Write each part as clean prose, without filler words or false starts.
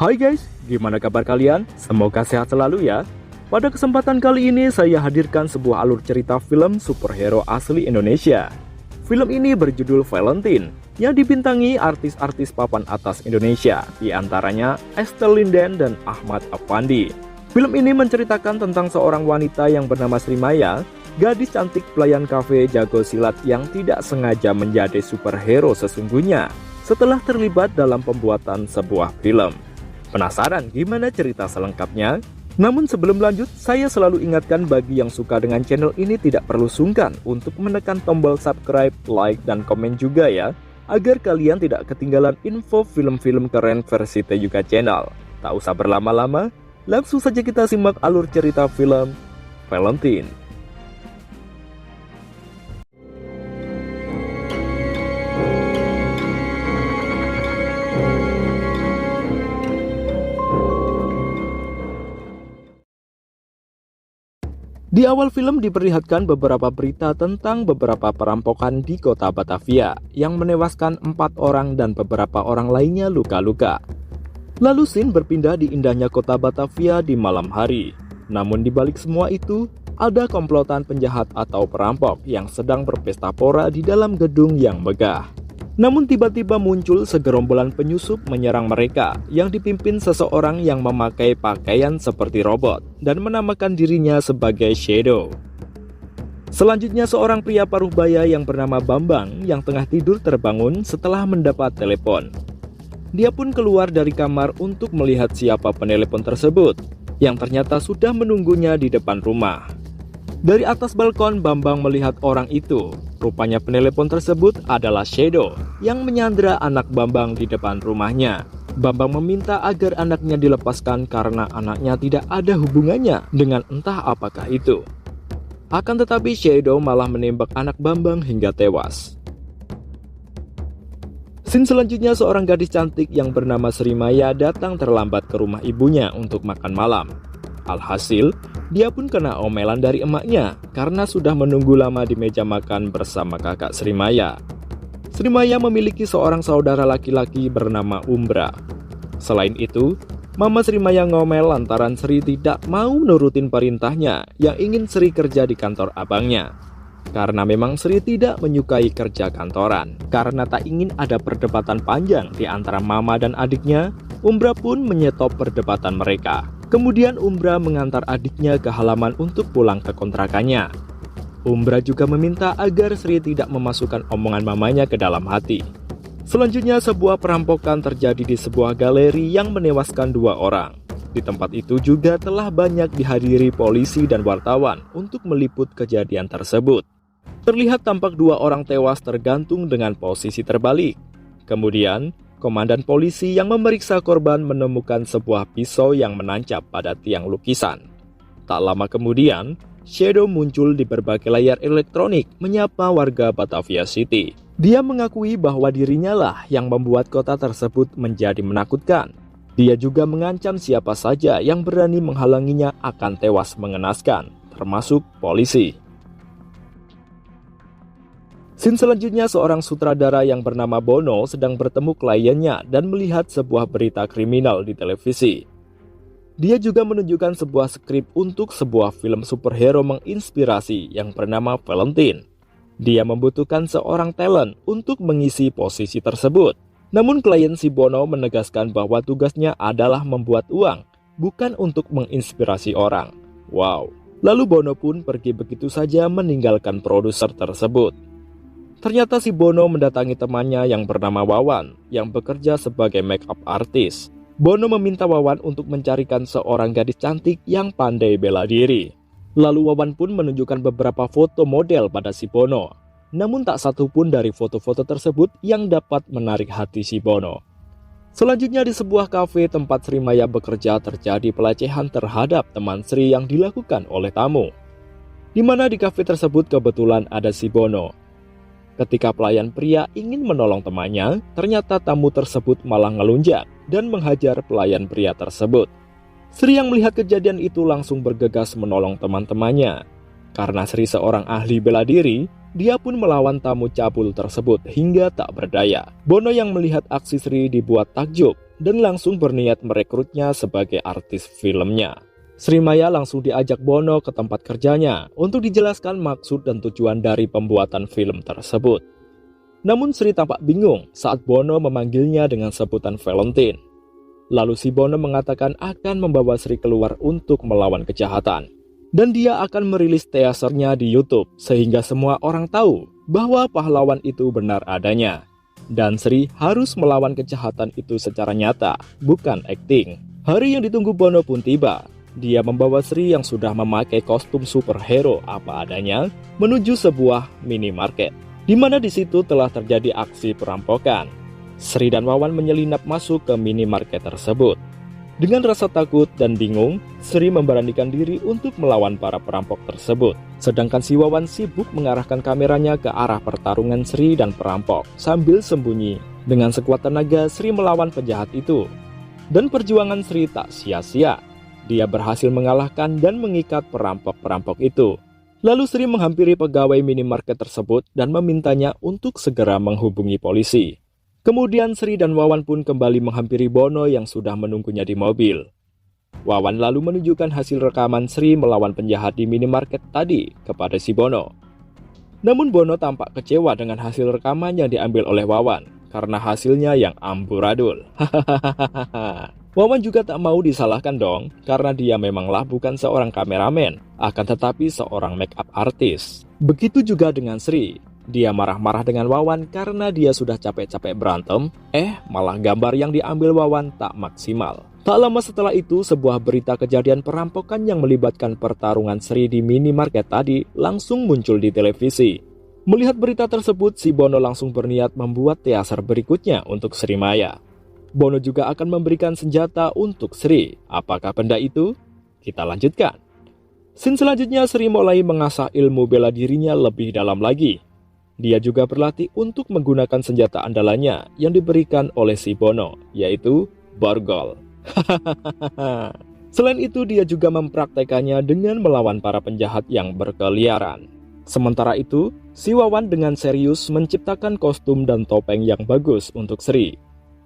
Hai guys, gimana kabar kalian? Semoga sehat selalu ya. Pada kesempatan kali ini saya hadirkan sebuah alur cerita film superhero asli Indonesia. Film ini berjudul Valentine, yang dibintangi artis-artis papan atas Indonesia, di antaranya Estelle Linden dan Ahmad Affandi. Film ini menceritakan tentang seorang wanita yang bernama Sri Maya, gadis cantik pelayan kafe jago silat yang tidak sengaja menjadi superhero sesungguhnya setelah terlibat dalam pembuatan sebuah film. Penasaran gimana cerita selengkapnya? Namun sebelum lanjut, saya selalu ingatkan bagi yang suka dengan channel ini tidak perlu sungkan untuk menekan tombol subscribe, like, dan komen juga ya, agar kalian tidak ketinggalan info film-film keren versi Teyuka Channel. Tak usah berlama-lama, langsung saja kita simak alur cerita film Valentine. Di awal film diperlihatkan beberapa berita tentang beberapa perampokan di kota Batavia yang menewaskan 4 orang dan beberapa orang lainnya luka-luka. Lalu scene berpindah di indahnya kota Batavia di malam hari. Namun di balik semua itu, ada komplotan penjahat atau perampok yang sedang berpesta pora di dalam gedung yang megah. Namun tiba-tiba muncul segerombolan penyusup menyerang mereka yang dipimpin seseorang yang memakai pakaian seperti robot dan menamakan dirinya sebagai Shadow. Selanjutnya seorang pria paruh baya yang bernama Bambang yang tengah tidur terbangun setelah mendapat telepon. Dia pun keluar dari kamar untuk melihat siapa penelepon tersebut yang ternyata sudah menunggunya di depan rumah. Dari atas balkon Bambang melihat orang itu. Rupanya penelepon tersebut adalah Shadow yang menyandra anak Bambang di depan rumahnya. Bambang meminta agar anaknya dilepaskan karena anaknya tidak ada hubungannya dengan entah apakah itu. Akan tetapi Shadow malah menembak anak Bambang hingga tewas. Scene selanjutnya seorang gadis cantik yang bernama Sri Maya datang terlambat ke rumah ibunya untuk makan malam. Alhasil, dia pun kena omelan dari emaknya karena sudah menunggu lama di meja makan bersama kakak Sri Maya. Sri Maya memiliki seorang saudara laki-laki bernama Umbra. Selain itu, Mama Sri Maya ngomel lantaran Sri tidak mau nurutin perintahnya yang ingin Sri kerja di kantor abangnya. Karena memang Sri tidak menyukai kerja kantoran. Karena tak ingin ada perdebatan panjang di antara Mama dan adiknya, Umbra pun menyetop perdebatan mereka. Kemudian Umbra mengantar adiknya ke halaman untuk pulang ke kontrakannya. Umbra juga meminta agar Sri tidak memasukkan omongan mamanya ke dalam hati. Selanjutnya sebuah perampokan terjadi di sebuah galeri yang menewaskan 2 orang. Di tempat itu juga telah banyak dihadiri polisi dan wartawan untuk meliput kejadian tersebut. Terlihat tampak 2 orang tewas tergantung dengan posisi terbalik. Kemudian komandan polisi yang memeriksa korban menemukan sebuah pisau yang menancap pada tiang lukisan. Tak lama kemudian, Shadow muncul di berbagai layar elektronik menyapa warga Batavia City. Dia mengakui bahwa dirinya lah yang membuat kota tersebut menjadi menakutkan. Dia juga mengancam siapa saja yang berani menghalanginya akan tewas mengenaskan, termasuk polisi. Scene selanjutnya seorang sutradara yang bernama Bono sedang bertemu kliennya dan melihat sebuah berita kriminal di televisi. Dia juga menunjukkan sebuah skrip untuk sebuah film superhero menginspirasi yang bernama Valentine. Dia membutuhkan seorang talent untuk mengisi posisi tersebut. Namun klien si Bono menegaskan bahwa tugasnya adalah membuat uang, bukan untuk menginspirasi orang. Wow. Lalu Bono pun pergi begitu saja meninggalkan produser tersebut. Ternyata si Bono mendatangi temannya yang bernama Wawan yang bekerja sebagai make-up artist. Bono meminta Wawan untuk mencarikan seorang gadis cantik yang pandai bela diri. Lalu Wawan pun menunjukkan beberapa foto model pada si Bono. Namun tak satu pun dari foto-foto tersebut yang dapat menarik hati si Bono. Selanjutnya di sebuah kafe tempat Sri Maya bekerja terjadi pelecehan terhadap teman Sri yang dilakukan oleh tamu. Di mana di kafe tersebut kebetulan ada si Bono. Ketika pelayan pria ingin menolong temannya, ternyata tamu tersebut malah ngelunjak dan menghajar pelayan pria tersebut. Sri yang melihat kejadian itu langsung bergegas menolong teman-temannya. Karena Sri seorang ahli bela diri, dia pun melawan tamu cabul tersebut hingga tak berdaya. Bono yang melihat aksi Sri dibuat takjub dan langsung berniat merekrutnya sebagai artis filmnya. Srimaya langsung diajak Bono ke tempat kerjanya untuk dijelaskan maksud dan tujuan dari pembuatan film tersebut. Namun Sri tampak bingung saat Bono memanggilnya dengan sebutan Valentine. Lalu si Bono mengatakan akan membawa Sri keluar untuk melawan kejahatan. Dan dia akan merilis teasernya di YouTube sehingga semua orang tahu bahwa pahlawan itu benar adanya. Dan Sri harus melawan kejahatan itu secara nyata, bukan akting. Hari yang ditunggu Bono pun tiba. Dia membawa Sri yang sudah memakai kostum superhero apa adanya menuju sebuah minimarket, di mana di situ telah terjadi aksi perampokan. Sri dan Wawan menyelinap masuk ke minimarket tersebut. Dengan rasa takut dan bingung, Sri memberanikan diri untuk melawan para perampok tersebut. Sedangkan si Wawan sibuk mengarahkan kameranya ke arah pertarungan Sri dan perampok sambil sembunyi. Dengan sekuat tenaga, Sri melawan penjahat itu. Dan perjuangan Sri tak sia-sia. Dia berhasil mengalahkan dan mengikat perampok-perampok itu. Lalu Sri menghampiri pegawai minimarket tersebut dan memintanya untuk segera menghubungi polisi. Kemudian Sri dan Wawan pun kembali menghampiri Bono yang sudah menunggunya di mobil. Wawan lalu menunjukkan hasil rekaman Sri melawan penjahat di minimarket tadi kepada si Bono. Namun Bono tampak kecewa dengan hasil rekaman yang diambil oleh Wawan karena hasilnya yang amburadul. Wawan juga tak mau disalahkan dong, karena dia memanglah bukan seorang kameramen, akan tetapi seorang make up artist. Begitu juga dengan Sri. Dia marah-marah dengan Wawan karena dia sudah capek-capek berantem, malah gambar yang diambil Wawan tak maksimal. Tak lama setelah itu, sebuah berita kejadian perampokan yang melibatkan pertarungan Sri di minimarket tadi langsung muncul di televisi. Melihat berita tersebut, si Bono langsung berniat membuat teaser berikutnya untuk Srimaya. Bono juga akan memberikan senjata untuk Sri. Apakah benda itu? Kita lanjutkan. Scene selanjutnya, Sri mulai mengasah ilmu bela dirinya lebih dalam lagi. Dia juga berlatih untuk menggunakan senjata andalannya yang diberikan oleh si Bono, yaitu borgol. Selain itu, dia juga mempraktekannya dengan melawan para penjahat yang berkeliaran. Sementara itu, si Wawan dengan serius menciptakan kostum dan topeng yang bagus untuk Sri.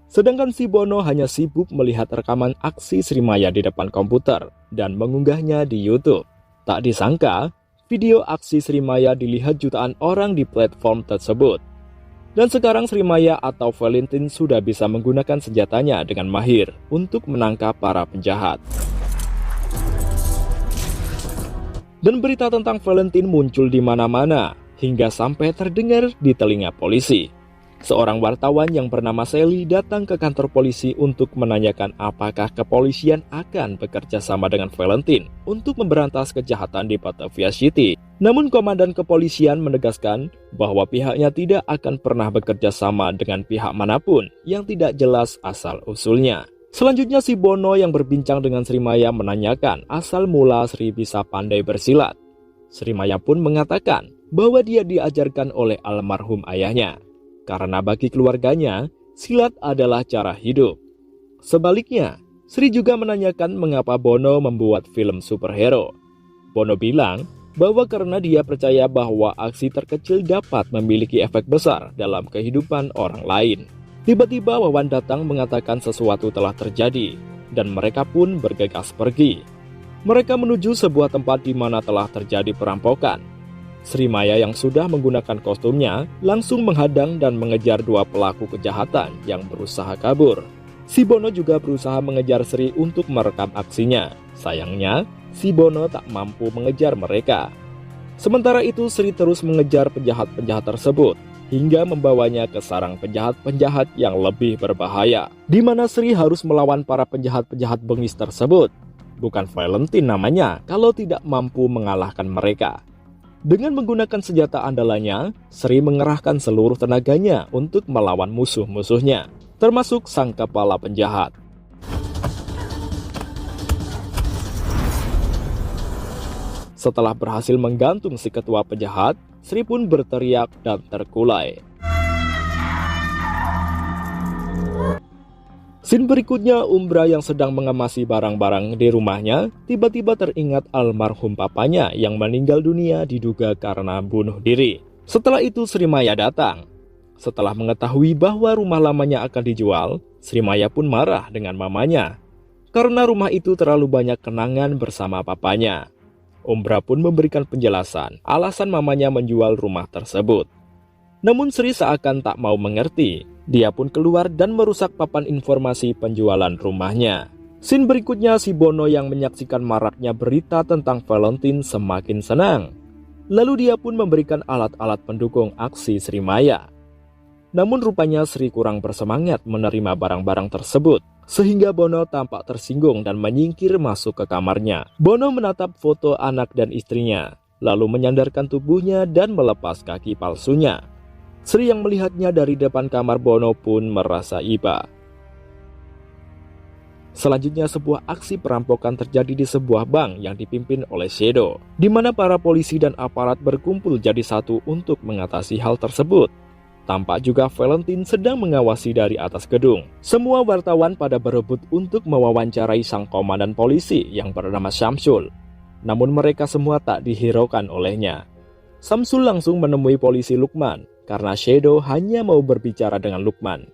Sedangkan si Bono hanya sibuk melihat rekaman aksi Srimaya di depan komputer dan mengunggahnya di YouTube. Tak disangka, video aksi Srimaya dilihat jutaan orang di platform tersebut. Dan sekarang Srimaya atau Valentine sudah bisa menggunakan senjatanya dengan mahir untuk menangkap para penjahat. Dan berita tentang Valentine muncul di mana-mana, hingga sampai terdengar di telinga polisi. Seorang wartawan yang bernama Sally datang ke kantor polisi untuk menanyakan apakah kepolisian akan bekerja sama dengan Valentine untuk memberantas kejahatan di Batavia City. Namun komandan kepolisian menegaskan bahwa pihaknya tidak akan pernah bekerja sama dengan pihak manapun yang tidak jelas asal-usulnya. Selanjutnya si Bono yang berbincang dengan Srimaya menanyakan asal mula Sri bisa pandai bersilat. Srimaya pun mengatakan bahwa dia diajarkan oleh almarhum ayahnya. Karena bagi keluarganya, silat adalah cara hidup. Sebaliknya, Sri juga menanyakan mengapa Bono membuat film superhero. Bono bilang bahwa karena dia percaya bahwa aksi terkecil dapat memiliki efek besar dalam kehidupan orang lain. Tiba-tiba Wawan datang mengatakan sesuatu telah terjadi, dan mereka pun bergegas pergi. Mereka menuju sebuah tempat di mana telah terjadi perampokan. Srimaya yang sudah menggunakan kostumnya langsung menghadang dan mengejar dua pelaku kejahatan yang berusaha kabur. Si Bono juga berusaha mengejar Sri untuk merekam aksinya. Sayangnya, si Bono tak mampu mengejar mereka. Sementara itu, Sri terus mengejar penjahat-penjahat tersebut hingga membawanya ke sarang penjahat-penjahat yang lebih berbahaya, di mana Sri harus melawan para penjahat-penjahat bengis tersebut. Bukan Valentine namanya kalau tidak mampu mengalahkan mereka. Dengan menggunakan senjata andalannya, Sri mengerahkan seluruh tenaganya untuk melawan musuh-musuhnya, termasuk sang kepala penjahat. Setelah berhasil menggantung si ketua penjahat, Sri pun berteriak dan terkulai. Scene berikutnya, Umbra yang sedang mengemasi barang-barang di rumahnya tiba-tiba teringat almarhum papanya yang meninggal dunia diduga karena bunuh diri. Setelah itu Sri Maya datang. Setelah mengetahui bahwa rumah lamanya akan dijual, Sri Maya pun marah dengan mamanya karena rumah itu terlalu banyak kenangan bersama papanya. Umbra pun memberikan penjelasan alasan mamanya menjual rumah tersebut. Namun Sri seakan tak mau mengerti. Dia pun keluar dan merusak papan informasi penjualan rumahnya. Scene berikutnya, si Bono yang menyaksikan maraknya berita tentang Valentine semakin senang. Lalu dia pun memberikan alat-alat pendukung aksi Sri Maya. Namun rupanya Sri kurang bersemangat menerima barang-barang tersebut, sehingga Bono tampak tersinggung dan menyingkir masuk ke kamarnya. Bono menatap foto anak dan istrinya, lalu menyandarkan tubuhnya dan melepas kaki palsunya. Sri yang melihatnya dari depan kamar Bono pun merasa iba. Selanjutnya sebuah aksi perampokan terjadi di sebuah bank yang dipimpin oleh Shadow, di mana para polisi dan aparat berkumpul jadi satu untuk mengatasi hal tersebut. Tampak juga Valentine sedang mengawasi dari atas gedung. Semua wartawan pada berebut untuk mewawancarai sang komandan polisi yang bernama Syamsul. Namun mereka semua tak dihiraukan olehnya. Syamsul langsung menemui polisi Lukman, karena Shadow hanya mau berbicara dengan Lukman.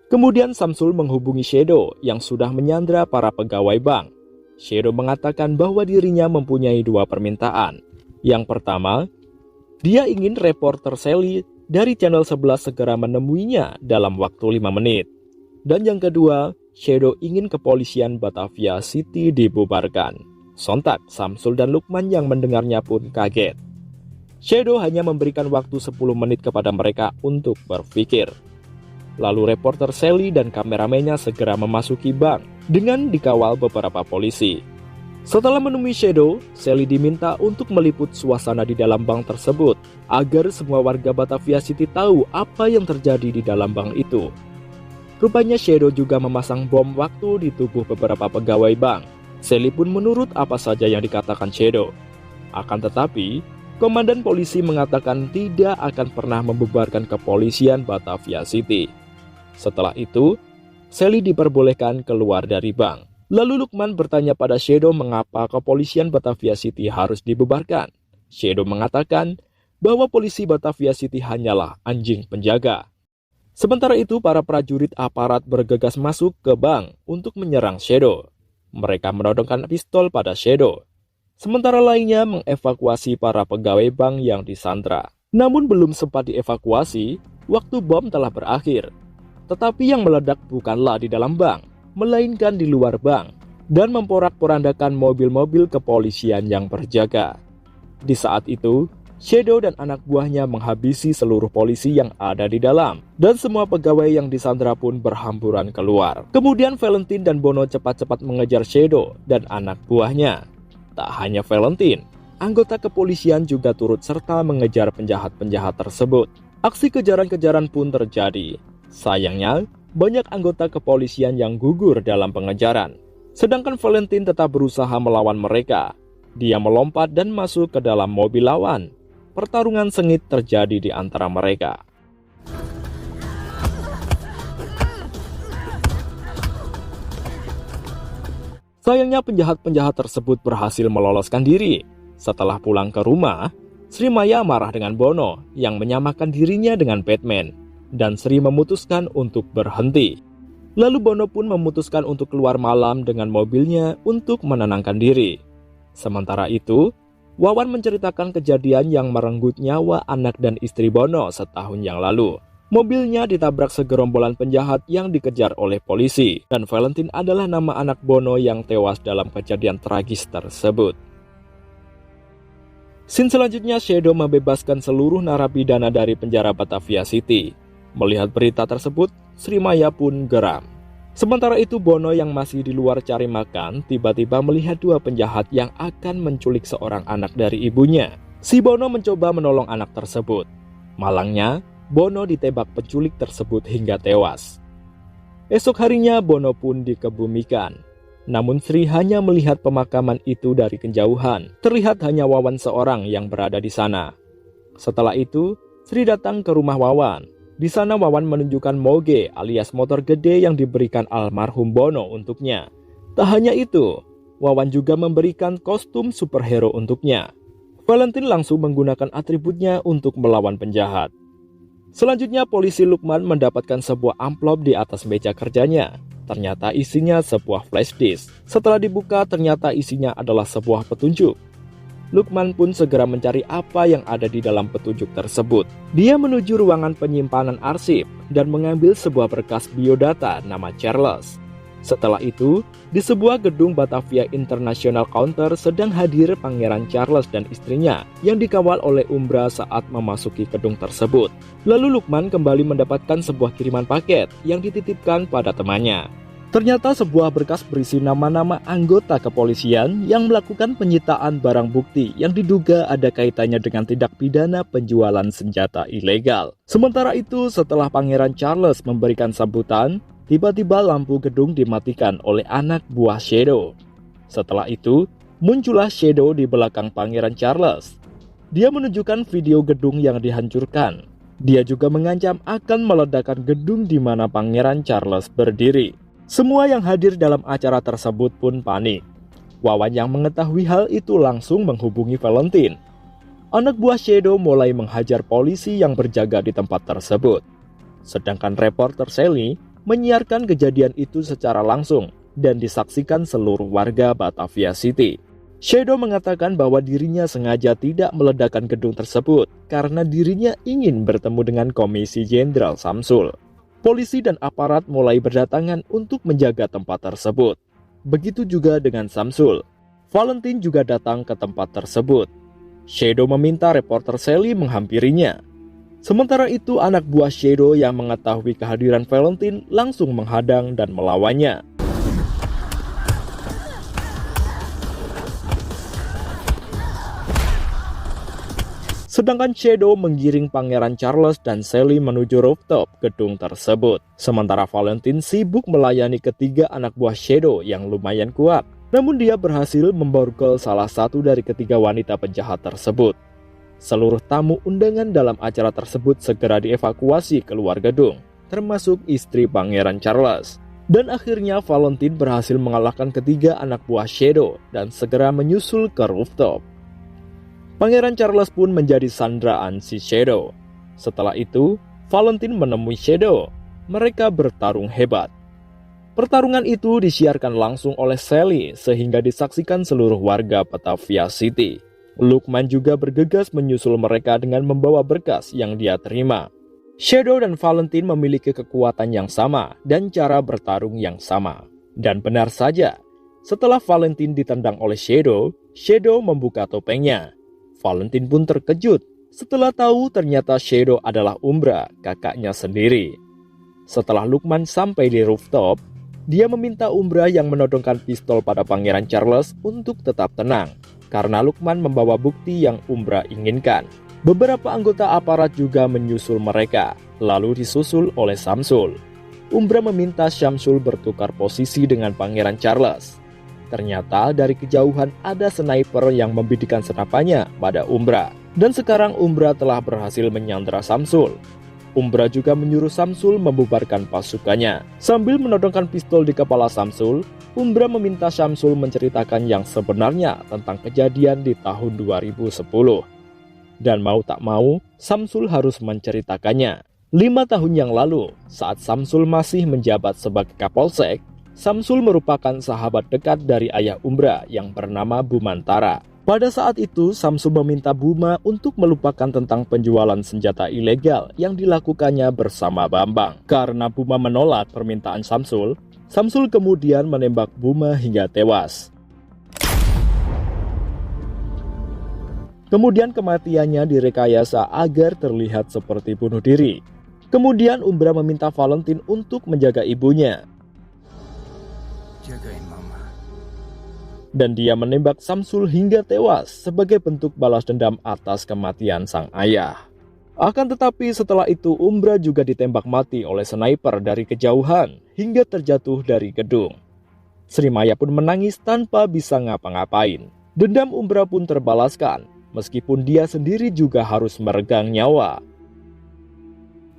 Kemudian Syamsul menghubungi Shadow yang sudah menyandra para pegawai bank. Shadow mengatakan bahwa dirinya mempunyai dua permintaan. Yang pertama, dia ingin reporter Sally dari channel 11 segera menemuinya dalam waktu 5 menit. Dan yang kedua, Shadow ingin kepolisian Batavia City dibubarkan. Sontak Syamsul dan Lukman yang mendengarnya pun kaget. Shadow hanya memberikan waktu 10 menit kepada mereka untuk berpikir. Lalu reporter Sally dan kameramennya segera memasuki bank dengan dikawal beberapa polisi. Setelah menemui Shadow, Sally diminta untuk meliput suasana di dalam bank tersebut agar semua warga Batavia City tahu apa yang terjadi di dalam bank itu. Rupanya Shadow juga memasang bom waktu di tubuh beberapa pegawai bank. Sally pun menurut apa saja yang dikatakan Shadow. Akan tetapi, komandan polisi mengatakan tidak akan pernah membubarkan kepolisian Batavia City. Setelah itu, Sally diperbolehkan keluar dari bank. Lalu Lukman bertanya pada Shadow mengapa kepolisian Batavia City harus dibubarkan. Shadow mengatakan bahwa polisi Batavia City hanyalah anjing penjaga. Sementara itu, para prajurit aparat bergegas masuk ke bank untuk menyerang Shadow. Mereka menodongkan pistol pada Shadow. Sementara lainnya mengevakuasi para pegawai bank yang disandra. Namun belum sempat dievakuasi, waktu bom telah berakhir. Tetapi yang meledak bukanlah di dalam bank, melainkan di luar bank, dan memporak-porandakan mobil-mobil kepolisian yang berjaga. Di saat itu, Shadow dan anak buahnya menghabisi seluruh polisi yang ada di dalam, dan semua pegawai yang disandra pun berhamburan keluar. Kemudian Valentine dan Bono cepat-cepat mengejar Shadow dan anak buahnya. Tak hanya Valentine, anggota kepolisian juga turut serta mengejar penjahat-penjahat tersebut. Aksi kejaran-kejaran pun terjadi. Sayangnya, banyak anggota kepolisian yang gugur dalam pengejaran. Sedangkan Valentine tetap berusaha melawan mereka. Dia melompat dan masuk ke dalam mobil lawan. Pertarungan sengit terjadi di antara mereka. Sayangnya penjahat-penjahat tersebut berhasil meloloskan diri. Setelah pulang ke rumah, Sri Maya marah dengan Bono yang menyamakan dirinya dengan Batman. Dan Sri memutuskan untuk berhenti. Lalu Bono pun memutuskan untuk keluar malam dengan mobilnya untuk menenangkan diri. Sementara itu, Wawan menceritakan kejadian yang merenggut nyawa anak dan istri Bono setahun yang lalu. Mobilnya ditabrak segerombolan penjahat yang dikejar oleh polisi, dan Valentine adalah nama anak Bono yang tewas dalam kejadian tragis tersebut. Scene selanjutnya, Shadow membebaskan seluruh narapidana dari penjara Batavia City. Melihat berita tersebut, Sri Maya pun geram. Sementara itu Bono yang masih di luar cari makan tiba-tiba melihat dua penjahat yang akan menculik seorang anak dari ibunya. Si Bono mencoba menolong anak tersebut. Malangnya, Bono ditembak penculik tersebut hingga tewas. Esok harinya Bono pun dikebumikan. Namun Sri hanya melihat pemakaman itu dari kejauhan. Terlihat hanya Wawan seorang yang berada di sana. Setelah itu, Sri datang ke rumah Wawan. Di sana Wawan menunjukkan moge alias motor gede yang diberikan almarhum Bono untuknya. Tak hanya itu, Wawan juga memberikan kostum superhero untuknya. Valentine langsung menggunakan atributnya untuk melawan penjahat. Selanjutnya, polisi Lukman mendapatkan sebuah amplop di atas meja kerjanya. Ternyata isinya sebuah flash disk. Setelah dibuka, ternyata isinya adalah sebuah petunjuk. Lukman pun segera mencari apa yang ada di dalam petunjuk tersebut. Dia menuju ruangan penyimpanan arsip dan mengambil sebuah berkas biodata nama Charles. Setelah itu, di sebuah gedung Batavia International Counter sedang hadir Pangeran Charles dan istrinya yang dikawal oleh Umbra saat memasuki gedung tersebut. Lalu Lukman kembali mendapatkan sebuah kiriman paket yang dititipkan pada temannya. Ternyata sebuah berkas berisi nama-nama anggota kepolisian yang melakukan penyitaan barang bukti yang diduga ada kaitannya dengan tindak pidana penjualan senjata ilegal. Sementara itu, setelah Pangeran Charles memberikan sambutan, tiba-tiba lampu gedung dimatikan oleh anak buah Shadow. Setelah itu, muncullah Shadow di belakang Pangeran Charles. Dia menunjukkan video gedung yang dihancurkan. Dia juga mengancam akan meledakkan gedung di mana Pangeran Charles berdiri. Semua yang hadir dalam acara tersebut pun panik. Wawan yang mengetahui hal itu langsung menghubungi Valentine. Anak buah Shadow mulai menghajar polisi yang berjaga di tempat tersebut. Sedangkan reporter Sally menyiarkan kejadian itu secara langsung dan disaksikan seluruh warga Batavia City. Shadow mengatakan bahwa dirinya sengaja tidak meledakkan gedung tersebut karena dirinya ingin bertemu dengan Komisi Jenderal Samsul. Polisi dan aparat mulai berdatangan untuk menjaga tempat tersebut. Begitu juga dengan Samsul. Valentine juga datang ke tempat tersebut. Shadow meminta reporter Sally menghampirinya. Sementara itu, anak buah Shadow yang mengetahui kehadiran Valentine langsung menghadang dan melawannya. Sedangkan Shadow menggiring Pangeran Charles dan Sally menuju rooftop gedung tersebut. Sementara Valentine sibuk melayani ketiga anak buah Shadow yang lumayan kuat. Namun dia berhasil memborgol salah satu dari ketiga wanita penjahat tersebut. Seluruh tamu undangan dalam acara tersebut segera dievakuasi keluar gedung, termasuk istri Pangeran Charles. Dan akhirnya Valentine berhasil mengalahkan ketiga anak buah Shadow dan segera menyusul ke rooftop. Pangeran Charles pun menjadi sandraan si Shadow. Setelah itu, Valentine menemui Shadow. Mereka bertarung hebat. Pertarungan itu disiarkan langsung oleh Sally sehingga disaksikan seluruh warga Batavia City. Lukman juga bergegas menyusul mereka dengan membawa berkas yang dia terima. Shadow dan Valentine memiliki kekuatan yang sama dan cara bertarung yang sama. Dan benar saja, setelah Valentine ditendang oleh Shadow, Shadow membuka topengnya. Valentine pun terkejut setelah tahu ternyata Shadow adalah Umbra, kakaknya sendiri. Setelah Lukman sampai di rooftop, dia meminta Umbra yang menodongkan pistol pada Pangeran Charles untuk tetap tenang, karena Lukman membawa bukti yang Umbra inginkan. Beberapa anggota aparat juga menyusul mereka, lalu disusul oleh Samsul. Umbra meminta Syamsul bertukar posisi dengan Pangeran Charles. Ternyata dari kejauhan ada sniper yang membidikkan senapannya pada Umbra. Dan sekarang Umbra telah berhasil menyandra Samsul. Umbra juga menyuruh Samsul membubarkan pasukannya. Sambil menodongkan pistol di kepala Samsul, Umbra meminta Syamsul menceritakan yang sebenarnya tentang kejadian di tahun 2010. Dan mau tak mau, Samsul harus menceritakannya. 5 tahun yang lalu, saat Samsul masih menjabat sebagai Kapolsek, Samsul merupakan sahabat dekat dari ayah Umbra yang bernama Bumantara. Pada saat itu, Samsul meminta Buma untuk melupakan tentang penjualan senjata ilegal yang dilakukannya bersama Bambang. Karena Buma menolak permintaan Samsul, Samsul kemudian menembak Buma hingga tewas. Kemudian kematiannya direkayasa agar terlihat seperti bunuh diri. Kemudian Umbra meminta Valentine untuk menjaga ibunya. Jagain mama. Dan dia menembak Samsul hingga tewas sebagai bentuk balas dendam atas kematian sang ayah. Akan tetapi setelah itu Umbra juga ditembak mati oleh sniper dari kejauhan hingga terjatuh dari gedung. Srimaya pun menangis tanpa bisa ngapa-ngapain. Dendam Umbra pun terbalaskan, meskipun dia sendiri juga harus meregang nyawa.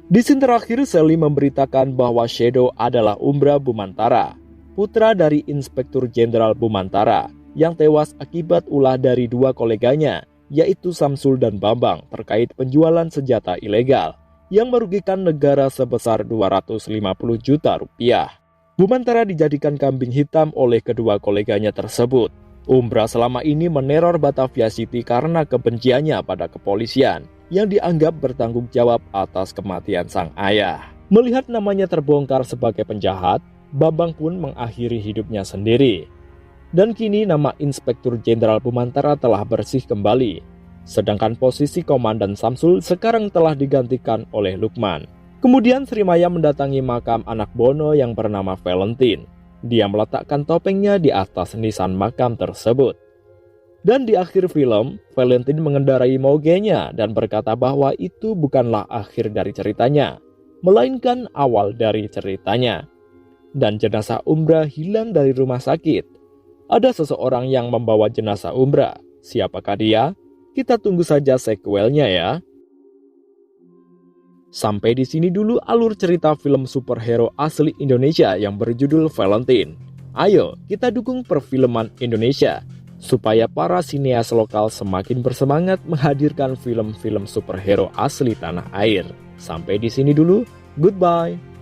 Di scene terakhir, Sally memberitakan bahwa Shadow adalah Umbra Bumantara, putra dari Inspektur Jenderal Bumantara, yang tewas akibat ulah dari 2 koleganya, yaitu Samsul dan Bambang, terkait penjualan senjata ilegal yang merugikan negara sebesar 250 juta rupiah. Bumantara dijadikan kambing hitam oleh kedua koleganya tersebut. Umbra selama ini meneror Batavia City karena kebenciannya pada kepolisian yang dianggap bertanggung jawab atas kematian sang ayah. Melihat namanya terbongkar sebagai penjahat, Bambang pun mengakhiri hidupnya sendiri. Dan kini nama Inspektur Jenderal Bumantara telah bersih kembali. Sedangkan posisi Komandan Samsul sekarang telah digantikan oleh Lukman. Kemudian Srimaya mendatangi makam anak Bono yang bernama Valentine. Dia meletakkan topengnya di atas nisan makam tersebut. Dan di akhir film, Valentine mengendarai mogenya dan berkata bahwa itu bukanlah akhir dari ceritanya, melainkan awal dari ceritanya. Dan jenazah Umbra hilang dari rumah sakit. Ada seseorang yang membawa jenazah Umbra. Siapakah dia? Kita tunggu saja sequelnya ya. Sampai di sini dulu alur cerita film superhero asli Indonesia yang berjudul Valentine. Ayo, kita dukung perfilman Indonesia supaya para sineas lokal semakin bersemangat menghadirkan film-film superhero asli tanah air. Sampai di sini dulu. Goodbye.